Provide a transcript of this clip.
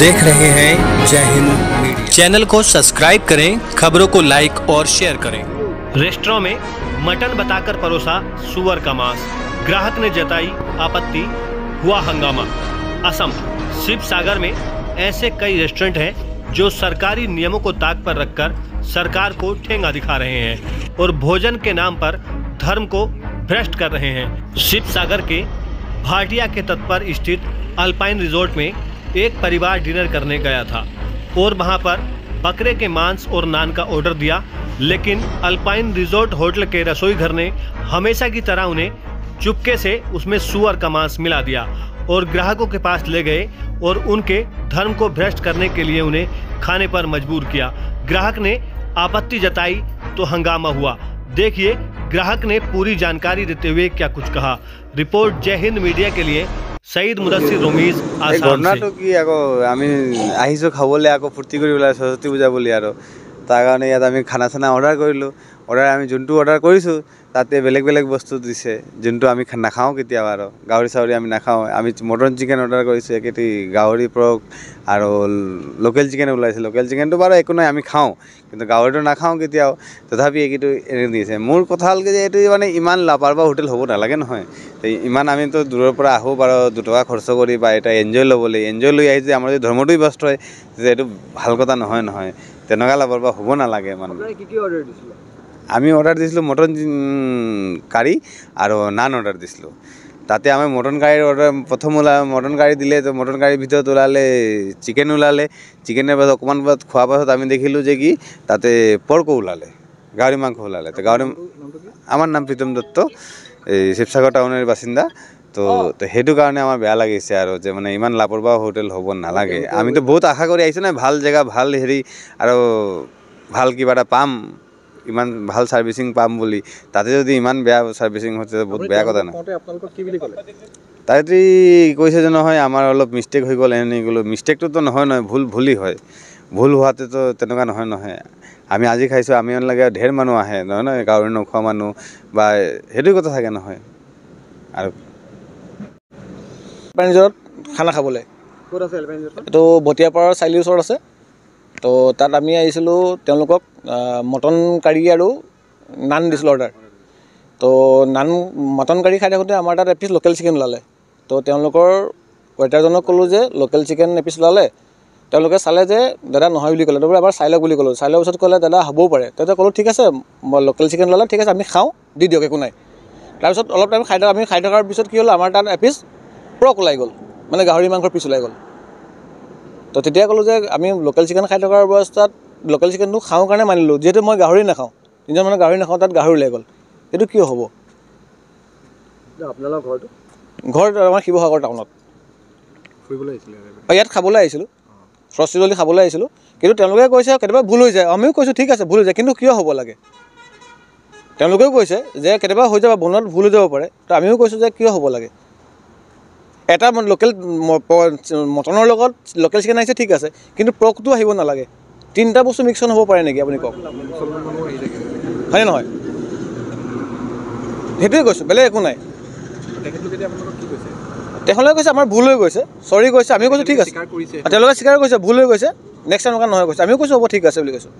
देख रहे हैं जय हिंद मीडिया। चैनल को सब्सक्राइब करें, खबरों को लाइक और शेयर करें। रेस्टोरेंट में मटन बताकर परोसा सुअर का मांस, ग्राहक ने जताई आपत्ति, हुआ हंगामा। असम शिव सागर में ऐसे कई रेस्टोरेंट हैं जो सरकारी नियमों को ताक पर रखकर सरकार को ठेंगा दिखा रहे हैं और भोजन के नाम पर धर्म को भ्रष्ट कर रहे हैं। शिव सागर के भाटिया के तट पर स्थित अल्पाइन रिजोर्ट में एक परिवार डिनर करने गया था और वहां पर बकरे के मांस और नान का ऑर्डर दिया, लेकिन अल्पाइन रिजोर्ट होटल के रसोई घर ने हमेशा की तरह उन्हें चुपके से उसमें सुअर का मांस मिला दिया और ग्राहकों के पास ले गए और उनके धर्म को भ्रष्ट करने के लिए उन्हें खाने पर मजबूर किया। ग्राहक ने आपत्ति जताई तो हंगामा हुआ। देखिए ग्राहक ने पूरी जानकारी देते हुए क्या कुछ कहा। रिपोर्ट जय हिंद मीडिया के लिए सईद मुदस्सिर रमीज आसाम से। কি আকৌ আমি আহিছো খাবলৈ আকৌ ফুৰ্তি কৰিবলৈ সৰস্বতী পূজা বুলি আৰু তাৰ কাৰণে ইয়াত আমি খানা চানা অৰ্ডাৰ কৰিলোঁ। অৰ্ডাৰ আমি যোনটো অৰ্ডাৰ কৰিছোঁ তাতে বেলেগ বেলেগ বস্তু দিছে যোনটো আমি নাখাওঁ কেতিয়াবা আৰু গাহৰি চাহৰি আমি নাখাওঁ। আমি মটন চিকেন অৰ্ডাৰ কৰিছোঁ, একেটি গাহৰি পৰ্ক আৰু লোকেল চিকেন ওলাইছে। লোকেল চিকেনটো বাৰু একো নাই, আমি খাওঁ, কিন্তু গাহৰিটো নাখাওঁ কেতিয়াও, তথাপি এইটো এনে দিছে। মোৰ কথা হ'ল যে এইটো মানে ইমান লাপাৰবা হোটেল হ'ব নালাগে নহয়। ইমান আমিতো দূৰৰ পৰা আহোঁ বাৰু 2 টকা খৰচ কৰি বা এটা এনজয় ল'বলৈ, এনজয় লৈ আহিছে। আমাৰ যদি ধৰ্মটোই ব্যস্ত হয় যে এইটো ভাল কথা নহয় নহয়, তেনেকুৱা লাপাৰবা হ'ব নালাগে। মানে আমি অৰ্ডাৰ দিছিলোঁ মটন কাৰী আৰু নান অৰ্ডাৰ দিছিলোঁ। তাতে আমি মটন কাৰীৰ অৰ্ডাৰ প্ৰথম মটন কাৰী দিলে, তো মটন কাৰীৰ ভিতৰত ওলালে চিকেন ওলালে। চিকেনৰ পাছত অকণমান পাছত খোৱাৰ পাছত আমি দেখিলোঁ যে কি তাতে পৰ্কো ওলালে, গাহৰি মাংস ওলালে। তো গাহৰি, আমাৰ নাম প্ৰীতম দত্ত, এই শিৱসাগৰ টাউনৰ বাসিন্দা। তো সেইটো কাৰণে আমাৰ বেয়া লাগিছে আৰু যে মানে ইমান লাপৰৱাহ হোটেল হ'ব নালাগে। আমিতো বহুত আশা কৰি আহিছোঁ না, ভাল জেগা, ভাল হেৰি আৰু ভাল কিবা এটা পাম, ইমান ভাল সাৰ্ভিসিং পাম বুলি। তাতে যদি ইমান বেয়া সাৰ্ভিসিং হচ্ছে বহুত বেয়া কথা না। তাতে কৈছে যে নহয় আমাৰ অলপ মিষ্টেক হৈ গ'ল, এনে গ'লো। মিষ্টেকটোতো নহয় নহয়, ভুলই হয়। ভুল হোৱাতেতো তেনেকুৱা নহয় নহয়। আমি আজি খাইছোঁ, আমি লাগে ঢেৰ মানুহ আহে নহয় নহয়, গাহৰি নোখোৱা মানুহ বা সেইটো কথা থাকে নহয়। আৰু এলপাইনত খানা খাবলৈ ক'ত আছে? এইটো বটিয়াপাৰৰ চাৰিআলিৰ ওচৰত আছে। তো তাত আমি আহিছিলোঁ, তেওঁলোকক মটন কাৰী আৰু নান দিছিলোঁ অৰ্ডাৰ। তো মটন কাৰী খাই থাকোঁতে আমাৰ তাত এপিচ লোকেল চিকেন ওলালে। তো তেওঁলোকৰ ৱেটাৰজনক ক'লোঁ যে লোকেল চিকেন এপিচ ওলালে। তেওঁলোকে চালে যে দাদা নহয় বুলি ক'লে। তাৰপৰা এবাৰ চাই লওক বুলি ক'লোঁ। চাই লোৱাৰ পিছত ক'লে দাদা হ'বও পাৰে। তেতিয়া ক'লোঁ ঠিক আছে, লোকেল চিকেন ওলালে, ঠিক আছে আমি খাওঁ, দি দিয়ক, একো নাই। তাৰপিছত অলপ টাইম খাই থকাৰ পিছত কি হ'ল, আমাৰ তাত এপিচ পৰ্ক ওলাই গ'ল, মানে গাহৰি মাংসৰ পিচ ওলাই গ'ল। তো তেতিয়া ক'লোঁ যে আমি লোকেল চিকেন খাই থকাৰ অৱস্থাত লোকেল চিকেনটো খাওঁ কাৰণে মানিলোঁ, যিহেতু মই গাহৰি নাখাওঁ, নিজৰ মানে গাহৰি নাখাওঁ, তাত গাহৰি ওলাই গ'ল। এইটো কিয় হ'ব? আপোনালোকৰ ঘৰটো? ঘৰ আমাৰ শিৱসাগৰ টাউনত। ফুৰিবলৈ আহিছিলে? ইয়াত খাবলৈ আহিছিলোঁ, সৰস্বতী খাবলৈ আহিছিলোঁ। কিন্তু তেওঁলোকে কৈছে কেতিয়াবা ভুল হৈ যায়। আমিও কৈছোঁ ঠিক আছে ভুল হৈ যায়, কিন্তু কিয় হ'ব লাগে? তেওঁলোকেও কৈছে যে কেতিয়াবা হৈ যাব, বনোৱাত ভুল হৈ যাব পাৰে। তো আমিও কৈছোঁ যে কিয় হ'ব লাগে? এটা লোকেল মটনৰ লগত লোকেল চিকেন আহিছে ঠিক আছে, কিন্তু পৰ্কটো আহিব নালাগে। 3টা বস্তু মিক্সন হ'ব পাৰে নেকি আপুনি কওক? হয়নে নহয়? সেইটোৱে কৈছোঁ, বেলেগ একো নাই। তেখেতলোকে কৈছে আমাৰ ভুল হৈ গৈছে, চৰি কৈছে। আমিও কৈছোঁ ঠিক আছে। তেওঁলোকে স্বীকাৰ কৰিছে ভুল হৈ গৈছে, নেক্সট টাইম এনেকুৱা নহয় কৈছে। আমিও কৈছোঁ হ'ব ঠিক আছে বুলি কৈছোঁ।